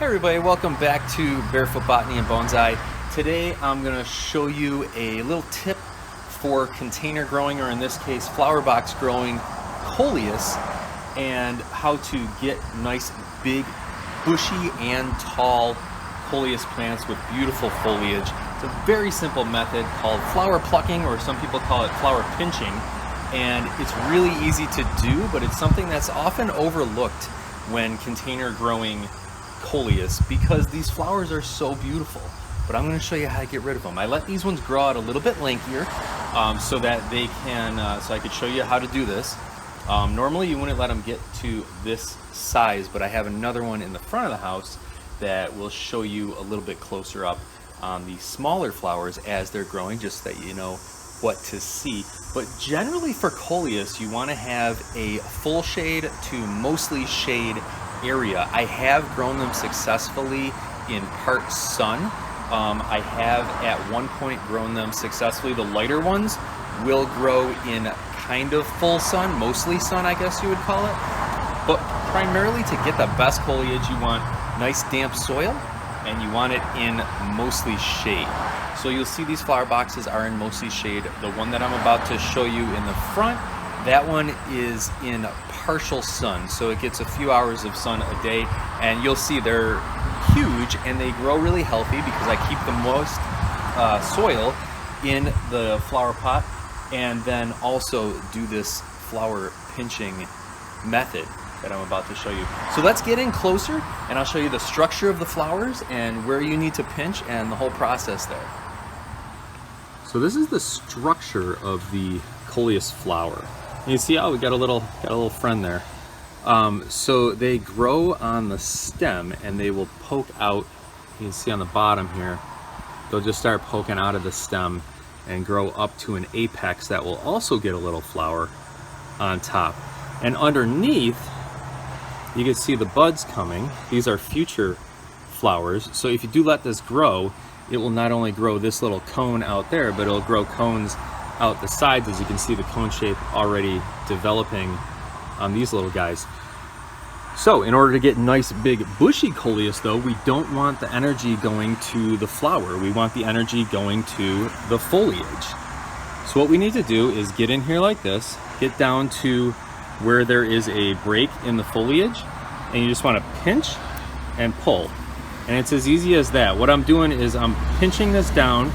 Hey everybody, welcome back to Barefoot Botany and Bonsai. Today I'm going to show you a little tip for container growing, or in this case flower box growing, Coleus, and how to get nice big bushy and tall Coleus plants with beautiful foliage. It's a very simple method called flower plucking, or some people call it flower pinching, and it's really easy to do, but it's something that's often overlooked when container growing Coleus because these flowers are so beautiful. But I'm going to show you how to get rid of them. I let these ones grow out a little bit lankier so that they can, so I could show you how to do this. Normally you wouldn't let them get to this size, but I have another one in the front of the house that will show you a little bit closer up on the smaller flowers as they're growing, just so that you know what to see. But generally for Coleus, you want to have a full shade to mostly shade area. I have grown them successfully in part sun. I have at one point grown them successfully. The lighter ones will grow in kind of full sun, mostly sun I guess you would call it. But primarily to get the best foliage, you want nice damp soil and you want it in mostly shade. So you'll see these flower boxes are in mostly shade. The one that I'm about to show you in the front, that one is in partial sun, so it gets a few hours of sun a day, and you'll see they're huge and they grow really healthy because I keep the most soil in the flower pot, and then also do this flower pinching method that I'm about to show you. So let's get in closer and I'll show you the structure of the flowers and where you need to pinch and the whole process there. So this is the structure of the Coleus flower. You see how we got a little friend there. So they grow on the stem and they will poke out. You can see on the bottom here, they'll just start poking out of the stem and grow up to an apex that will also get a little flower on top. And underneath, you can see the buds coming. These are future flowers. So if you do let this grow, it will not only grow this little cone out there, but it'll grow cones out the sides. As you can see, the cone shape already developing on these little guys. So in order to get nice big bushy Coleus though, we don't want the energy going to the flower. We want the energy going to the foliage. So what we need to do is get in here like this, get down to where there is a break in the foliage, and you just want to pinch and pull. And it's as easy as that. What I'm doing is I'm pinching this down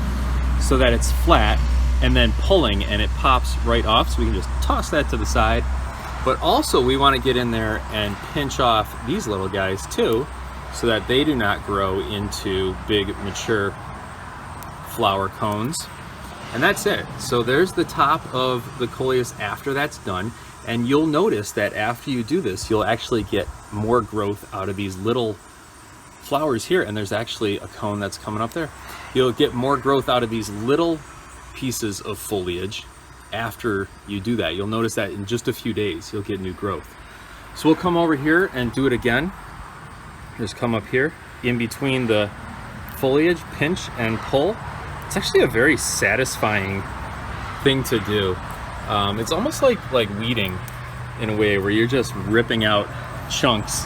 so that it's flat, and then pulling and it pops right off, so we can just toss that to the side. But also we want to get in there and pinch off these little guys too, so that they do not grow into big mature flower cones. And that's it. So there's the top of the Coleus after that's done, and you'll notice that after you do this, you'll actually get more growth out of these little flowers here, and there's actually a cone that's coming up there. You'll get more growth out of these little pieces of foliage after you do that. You'll notice that in just a few days you'll get new growth. So we'll come over here and do it again. Just come up here in between the foliage, pinch and pull. It's actually a very satisfying thing to do. It's almost like weeding in a way, where you're just ripping out chunks.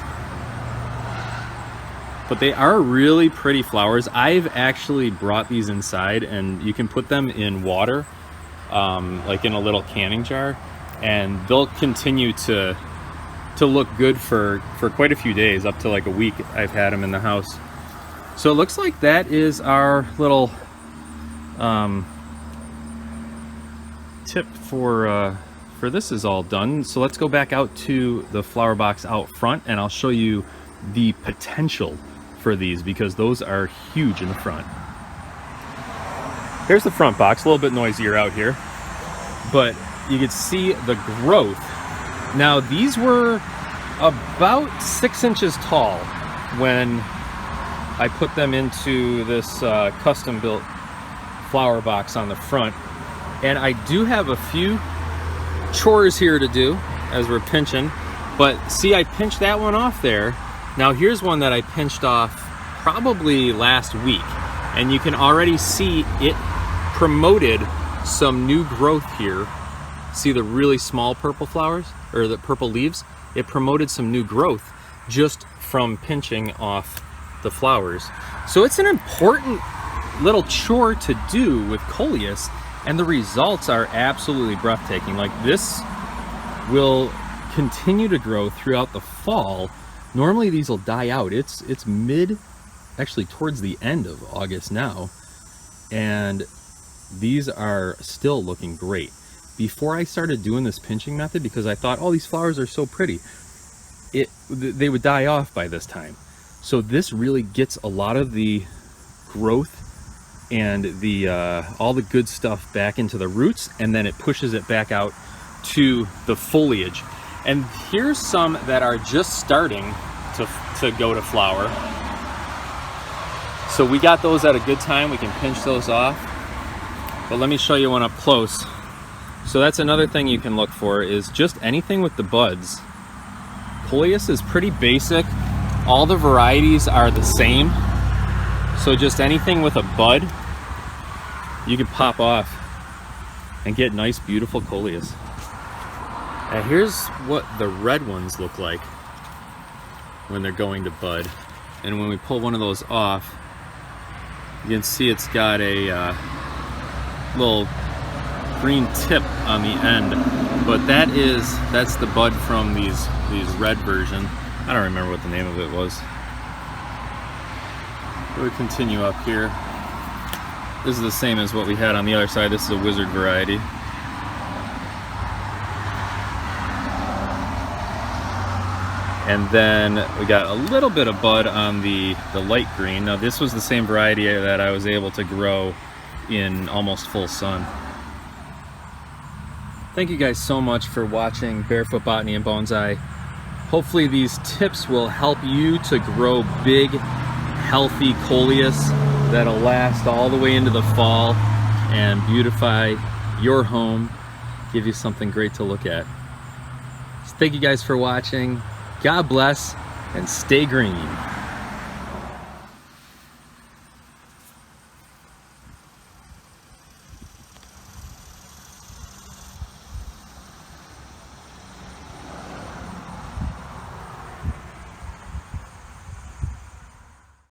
But they are really pretty flowers. I've actually brought these inside, and you can put them in water, like in a little canning jar, and they'll continue to look good for quite a few days, up to like a week. I've had them in the house. So it looks like that is our little tip for this is all done. So let's go back out to the flower box out front, and I'll show you the potential for these, because those are huge in the front. Here's the front box, a little bit noisier out here, but you can see the growth. Now these were about 6 inches tall when I put them into this custom built flower box on the front, and I do have a few chores here to do as we're pinching. But see, I pinched that one off there. Now here's one that I pinched off probably last week, and you can already see it promoted some new growth here. See the really small purple flowers, or the purple leaves? It promoted some new growth just from pinching off the flowers. So it's an important little chore to do with Coleus, and the results are absolutely breathtaking. Like, this will continue to grow throughout the fall. Normally these will die out. It's actually towards the end of August now, and these are still looking great. Before I started doing this pinching method, because I thought, oh, these flowers are so pretty, they would die off by this time. So this really gets a lot of the growth and the all the good stuff back into the roots, and then it pushes it back out to the foliage. And here's some that are just starting to go to flower. So we got those at a good time. We can pinch those off. But let me show you one up close. So that's another thing you can look for, is just anything with the buds. Coleus is pretty basic. All the varieties are the same. So just anything with a bud, you can pop off and get nice, beautiful Coleus. Now here's what the red ones look like when they're going to bud. And when we pull one of those off, you can see it's got a little green tip on the end, but that's the bud from these red version. I don't remember what the name of it was. We'll continue up here. This is the same as what we had on the other side. This is a wizard variety. And then we got a little bit of bud on the light green. Now this was the same variety that I was able to grow in almost full sun. Thank you guys so much for watching Barefoot Botany and Bonsai. Hopefully these tips will help you to grow big, healthy Coleus that'll last all the way into the fall and beautify your home, give you something great to look at. So thank you guys for watching. God bless, and stay green.